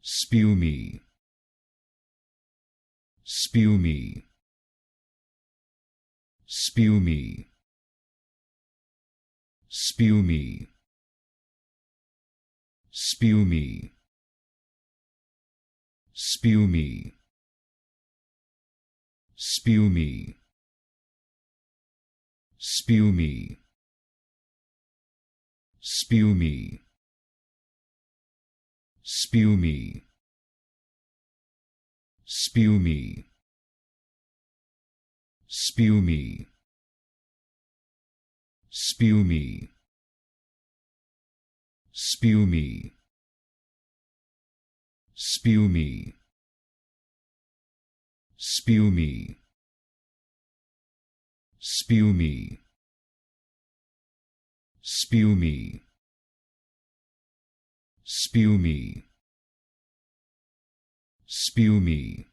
Spumy, spumy, spumy, spumy, spumy, spumy, spumy, spumy, spumy, spumy, spumy, spumy, spumy, spumy, spumy, spumy, spumy, spumy, spumy, spumy,